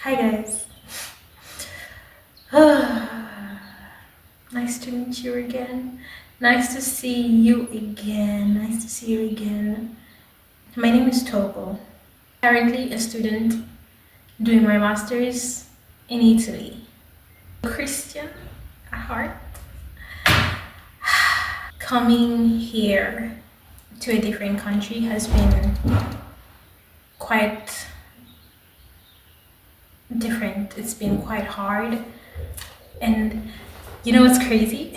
Hi guys. Nice to meet you again. Nice to see you again. Nice to see you again. My name is Togo. Currently a student doing my master's in Italy. Christian at heart. Coming here to a different country has been quite different. It's been quite hard. And you know what's crazy?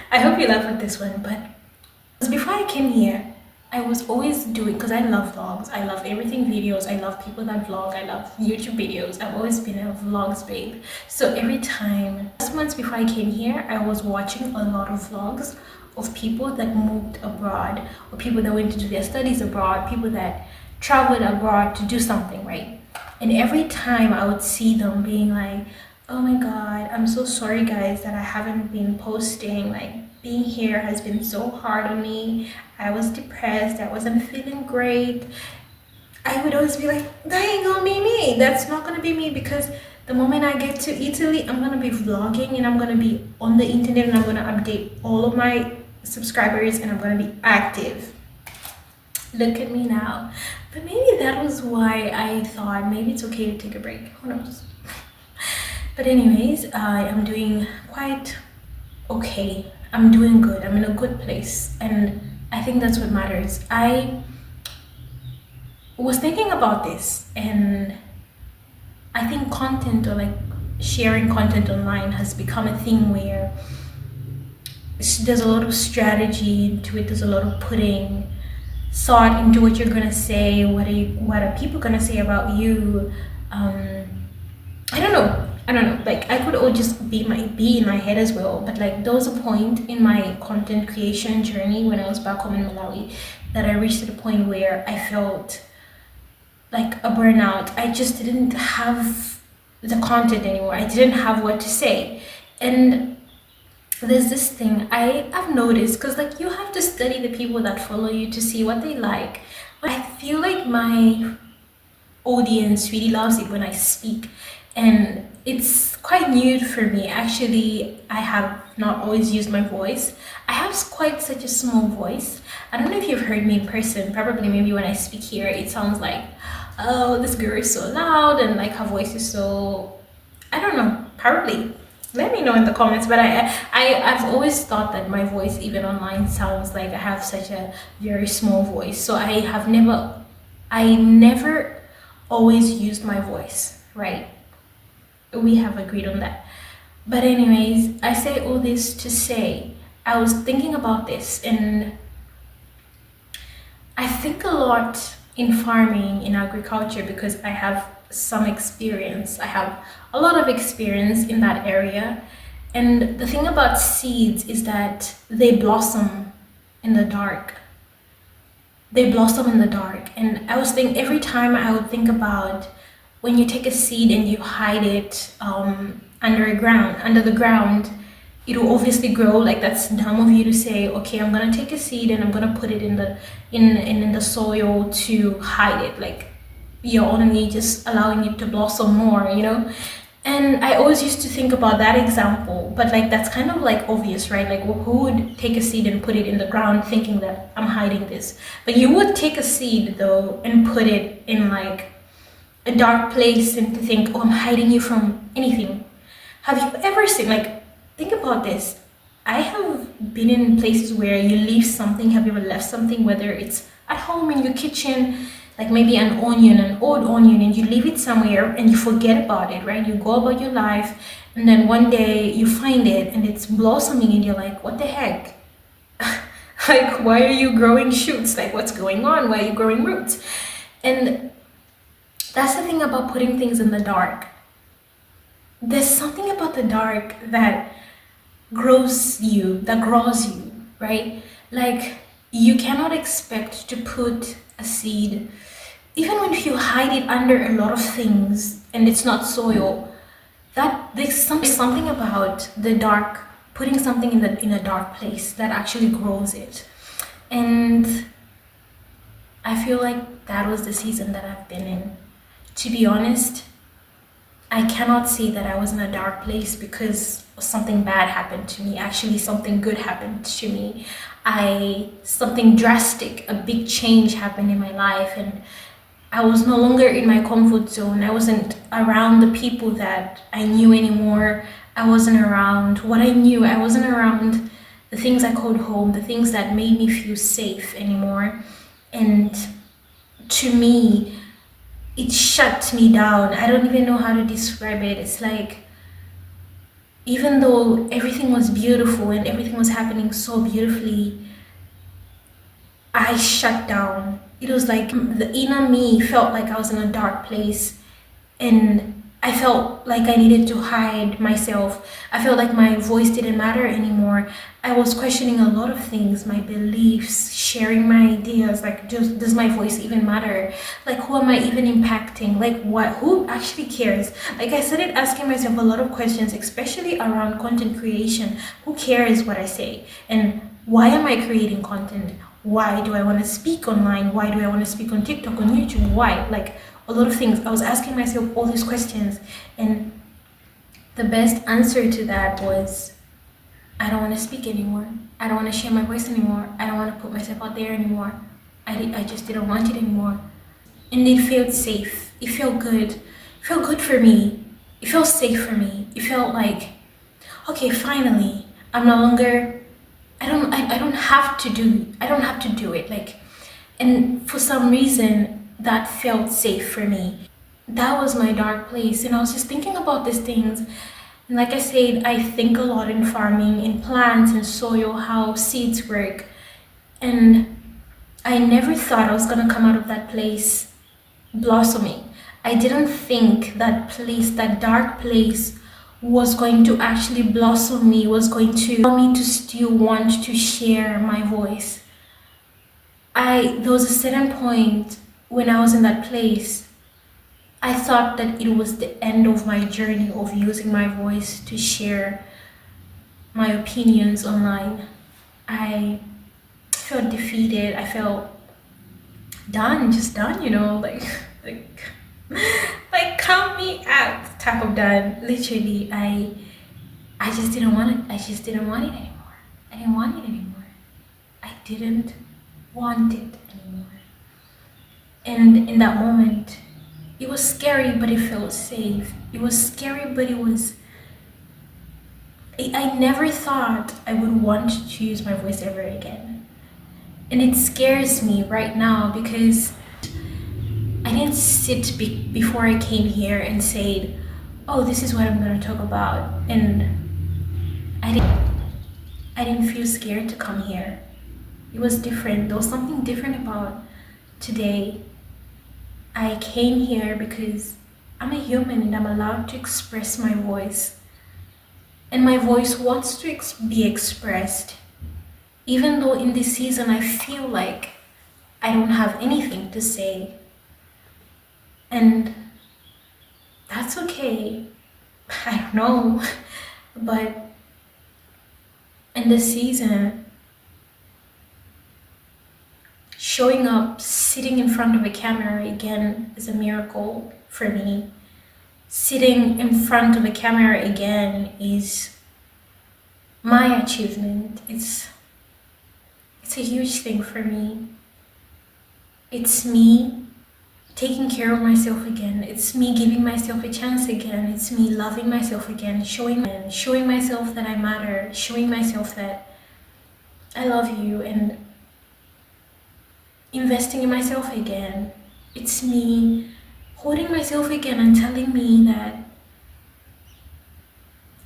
I hope you laugh at this one, but before I came here, I was always doing, because I love vlogs, I love everything videos, I love people that vlog, I love YouTube videos. I've always been a vlogs babe. So every time, last months before I came here, I was watching a lot of vlogs of people that moved abroad, or people that went to do their studies abroad, people that traveled abroad to do something, right? And every time I would see them being like, oh my god, I'm so sorry guys that I haven't been posting. Like, being here has been so hard on me. I was depressed, I wasn't feeling great. I would always be like, that ain't gonna be me. That's not gonna be me, because the moment I get to Italy, I'm gonna be vlogging and I'm gonna be on the internet and I'm gonna update all of my subscribers and I'm gonna be active. Look at me now. But maybe that was why I thought maybe it's okay to take a break. Who knows? But anyways, I am doing quite okay. I'm doing good. I'm in a good place. And I think that's what matters. I was thinking about this, and I think content, or like sharing content online, has become a thing where there's a lot of strategy into it. There's a lot of putting thought into what you're gonna say. What are people gonna say about you? I don't know. Like, I could all just be in my head as well. But like, there was a point in my content creation journey when I was back home in Malawi that I reached a point where I felt like a burnout. I just didn't have the content anymore. I didn't have what to say. And there's this thing I've noticed, because like, you have to study the people that follow you to see what they like. But I feel like my audience really loves it when I speak, and it's quite new for me. Actually, I have not always used my voice. I have quite such a small voice. I don't know if you've heard me in person. Probably, maybe when I speak here, it sounds like, oh, this girl is so loud, and like her voice is so, I don't know, probably. Let me know in the comments. But I've always thought that my voice, even online, sounds like I have such a very small voice. So I never always used my voice, right? We have agreed on that. But anyways, I say all this to say, I was thinking about this, and I think a lot in farming, in agriculture, because I have some experience. I have a lot of experience in that area. And the thing about seeds is that they blossom in the dark. They blossom in the dark. And I was thinking, every time I would think about when you take a seed and you hide it under the ground, it will obviously grow. Like, that's dumb of you to say, okay, I'm gonna take a seed and I'm gonna put it in the soil to hide it. Like, you're only just allowing it to blossom more, you know. And I always used to think about that example, but like, that's kind of like obvious, right? Like, who would take a seed and put it in the ground thinking that I'm hiding this? But you would take a seed though and put it in like a dark place and to think, oh, I'm hiding you from anything. Have you ever seen, like, think about this. I have been in places where you leave something. Have you ever left something, whether it's at home, in your kitchen, like maybe an onion, an old onion, and you leave it somewhere and you forget about it, right? You go about your life, and then one day you find it and it's blossoming and you're like, what the heck? Like, why are you growing shoots? Like, what's going on? Why are you growing roots? And that's the thing about putting things in the dark. There's something about the dark that grows you, right? Like, you cannot expect to put a seed, even when you hide it under a lot of things and it's not soil, that there's something about the dark, putting something in a dark place, that actually grows it. And I feel like that was the season that I've been in. To be honest, I cannot say that I was in a dark place because something bad happened to me. Actually, something good happened to me. I something drastic, a big change happened in my life, and I was no longer in my comfort zone. I wasn't around the people that I knew anymore. I wasn't around what I knew. I wasn't around the things I called home, the things that made me feel safe anymore. And to me, it shut me down. I don't even know how to describe it. It's like, even though everything was beautiful and everything was happening so beautifully, I shut down. It was like the inner me felt like I was in a dark place, and I felt like I needed to hide myself. I felt like my voice didn't matter anymore. I was questioning a lot of things, my beliefs, sharing my ideas. Like, does my voice even matter? Like, who am I even impacting? Like, what? Who actually cares? Like, I started asking myself a lot of questions, especially around content creation. Who cares what I say? And why am I creating content? Why do I want to speak online? Why do I want to speak on TikTok, on YouTube? Why? Like, a lot of things. I was asking myself all these questions, and the best answer to that was, I don't want to speak anymore. I don't want to share my voice anymore. I don't want to put myself out there anymore. I just didn't want it anymore. And it felt safe. It felt good. It felt good for me. It felt safe for me. It felt like, okay, finally, I'm no longer, I don't have to do it. Like, and for some reason, that felt safe for me. That was my dark place. And I was just thinking about these things. And like I said, I think a lot in farming, in plants and soil, how seeds work. And I never thought I was gonna come out of that place blossoming. I didn't think that place, that dark place, was going to actually blossom me, was going to allow me to still want to share my voice. There was a certain point when I was in that place, I thought that it was the end of my journey of using my voice to share my opinions online. I felt defeated. I felt done, just done, like like like count me out type of done. Literally, I just didn't want it. I just didn't want it anymore. I didn't want it anymore. I didn't want it anymore. And in that moment, it was scary, but it felt safe. It was scary, but I never thought I would want to use my voice ever again. And it scares me right now because I didn't sit before I came here and said, oh, this is what I'm going to talk about. And I didn't feel scared to come here. It was different. There was something different about today. I came here because I'm a human and I'm allowed to express my voice. And my voice wants to be expressed. Even though in this season I feel like I don't have anything to say. And that's okay. I don't know. But in this season, showing up, sitting in front of a camera again is a miracle for me. Sitting in front of a camera again is my achievement. It's a huge thing for me. It's me taking care of myself again. It's me giving myself a chance again. It's me loving myself again, showing myself that I matter, showing myself that I love you, and investing in myself again. It's me holding myself again and telling me that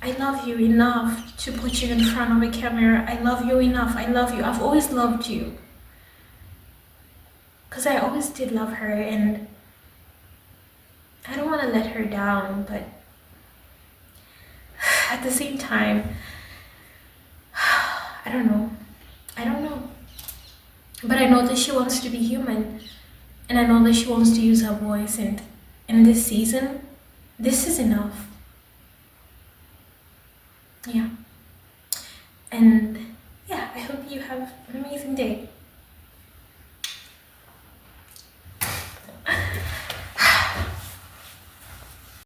I love you enough to put you in front of a camera. I love you enough. I love you. I've always loved you. Because I always did love her, and I don't want to let her down, but at the same time, I don't know. But I know that she wants to be human, and I know that she wants to use her voice, and in this season, this is enough. Yeah. And yeah, I hope you have an amazing day.